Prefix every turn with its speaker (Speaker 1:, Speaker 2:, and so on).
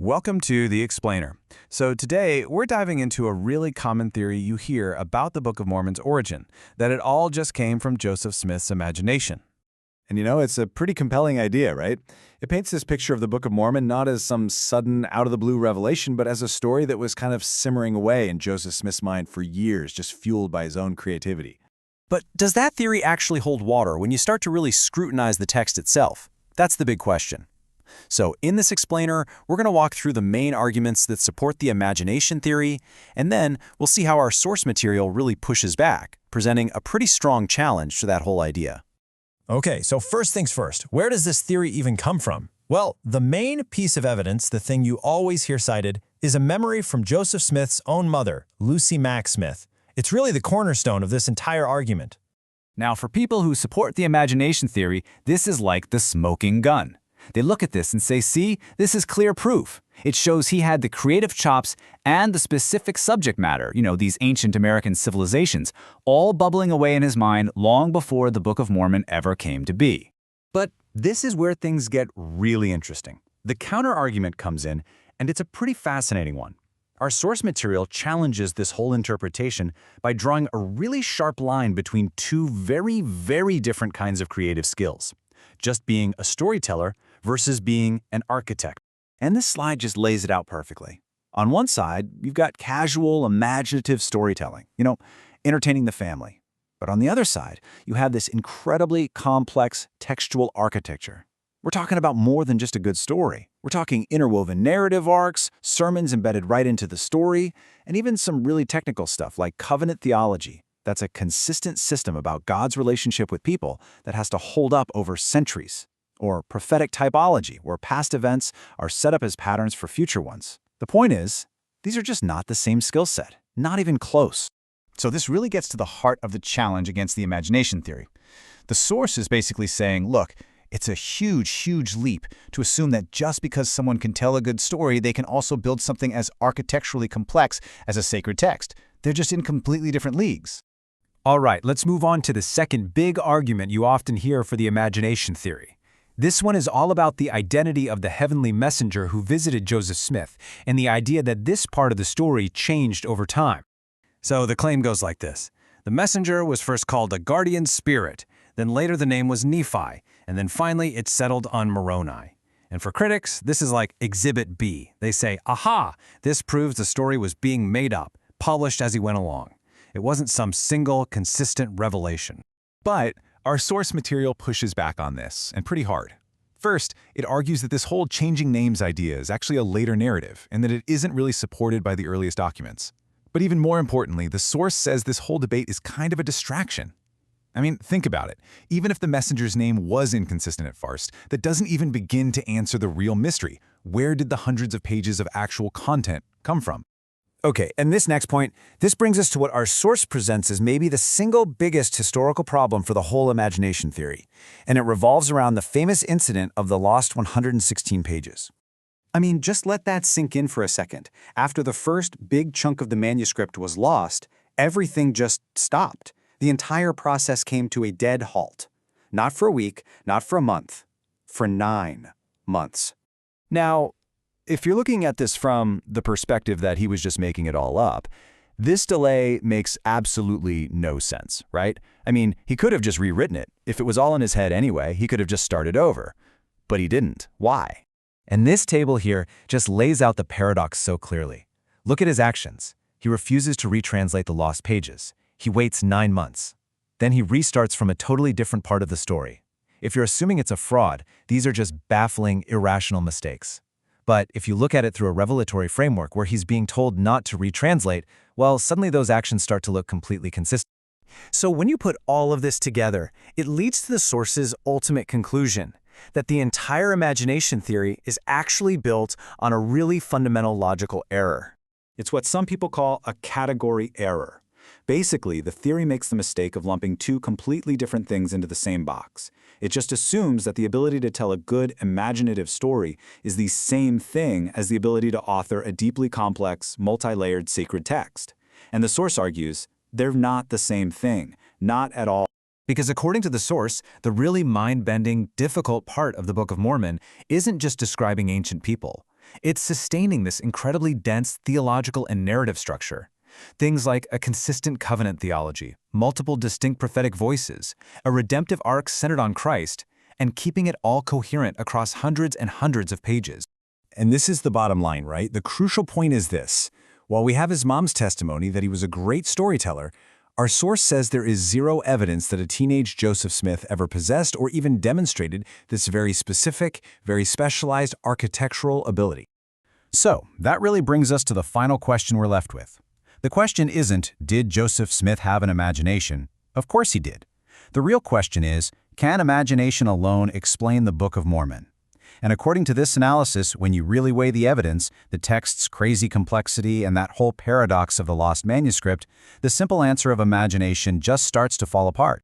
Speaker 1: Welcome to The Explainer. So today, we're diving into a really common theory you hear about the Book of Mormon's origin, that it all just came from Joseph Smith's imagination.
Speaker 2: And it's a pretty compelling idea, right? It paints this picture of the Book of Mormon not as some sudden, out-of-the-blue revelation, but as a story that was kind of simmering away in Joseph Smith's mind for years, just fueled by his own creativity.
Speaker 3: But does that theory actually hold water when you start to really scrutinize the text itself? That's the big question. So in this explainer, we're going to walk through the main arguments that support the imagination theory, and then we'll see how our source material really pushes back, presenting a pretty strong challenge to that whole idea.
Speaker 4: Okay, so first things first, where does this theory even come from? Well, the main piece of evidence, the thing you always hear cited, is a memory from Joseph Smith's own mother, Lucy Mack Smith. It's really the cornerstone of this entire argument.
Speaker 5: Now, for people who support the imagination theory, this is like the smoking gun. They look at this and say, see, this is clear proof. It shows he had the creative chops and the specific subject matter, these ancient American civilizations, all bubbling away in his mind long before the Book of Mormon ever came to be.
Speaker 3: But this is where things get really interesting. The counter-argument comes in, and it's a pretty fascinating one. Our source material challenges this whole interpretation by drawing a really sharp line between two very, very different kinds of creative skills. Just being a storyteller versus being an architect.
Speaker 1: And this slide just lays it out perfectly. On one side, you've got casual, imaginative storytelling, entertaining the family. But on the other side, you have this incredibly complex textual architecture. We're talking about more than just a good story. We're talking interwoven narrative arcs, sermons embedded right into the story, and even some really technical stuff like covenant theology. That's a consistent system about God's relationship with people that has to hold up over centuries. Or prophetic typology, where past events are set up as patterns for future ones. The point is, these are just not the same skill set, not even close.
Speaker 5: So this really gets to the heart of the challenge against the imagination theory. The source is basically saying, look, it's a huge, huge leap to assume that just because someone can tell a good story, they can also build something as architecturally complex as a sacred text. They're just in completely different leagues.
Speaker 3: All right, let's move on to the second big argument you often hear for the imagination theory. This one is all about the identity of the heavenly messenger who visited Joseph Smith and the idea that this part of the story changed over time. So the claim goes like this. The messenger was first called a guardian spirit, then later the name was Nephi, and then finally it settled on Moroni. And for critics, this is like Exhibit B. They say, aha, this proves the story was being made up, polished as he went along. It wasn't some single, consistent revelation.
Speaker 6: But our source material pushes back on this, and pretty hard. First, it argues that this whole changing names idea is actually a later narrative, and that it isn't really supported by the earliest documents. But even more importantly, the source says this whole debate is kind of a distraction. I mean, think about it. Even if the messenger's name was inconsistent at first, that doesn't even begin to answer the real mystery. Where did the hundreds of pages of actual content come from?
Speaker 3: Okay, and this next point, this brings us to what our source presents as maybe the single biggest historical problem for the whole imagination theory, and it revolves around the famous incident of the lost 116 pages. I mean, just let that sink in for a second. After the first big chunk of the manuscript was lost, everything just stopped. The entire process came to a dead halt. Not for a week, not for a month, for 9 months.
Speaker 1: Now, if you're looking at this from the perspective that he was just making it all up, this delay makes absolutely no sense, right? I mean, he could have just rewritten it. If it was all in his head anyway, he could have just started over. But he didn't. Why?
Speaker 3: And this table here just lays out the paradox so clearly. Look at his actions. He refuses to retranslate the lost pages. He waits 9 months. Then he restarts from a totally different part of the story. If you're assuming it's a fraud, these are just baffling, irrational mistakes. But if you look at it through a revelatory framework where he's being told not to retranslate, well, suddenly those actions start to look completely consistent. So when you put all of this together, it leads to the source's ultimate conclusion, that the entire imagination theory is actually built on a really fundamental logical error. It's what some people call a category error. Basically, the theory makes the mistake of lumping two completely different things into the same box. It just assumes that the ability to tell a good, imaginative story is the same thing as the ability to author a deeply complex, multi-layered sacred text. And the source argues, they're not the same thing, not at all. Because according to the source, the really mind-bending, difficult part of the Book of Mormon isn't just describing ancient people.
Speaker 5: It's sustaining this incredibly dense theological and narrative structure. Things like a consistent covenant theology, multiple distinct prophetic voices, a redemptive arc centered on Christ, and keeping it all coherent across hundreds and hundreds of pages.
Speaker 1: And this is the bottom line, right? The crucial point is this. While we have his mom's testimony that he was a great storyteller, our source says there is zero evidence that a teenage Joseph Smith ever possessed or even demonstrated this very specific, very specialized architectural ability.
Speaker 5: So, that really brings us to the final question we're left with. The question isn't, did Joseph Smith have an imagination? Of course he did. The real question is, can imagination alone explain the Book of Mormon? And according to this analysis, when you really weigh the evidence, the text's crazy complexity and that whole paradox of the lost manuscript, the simple answer of imagination just starts to fall apart.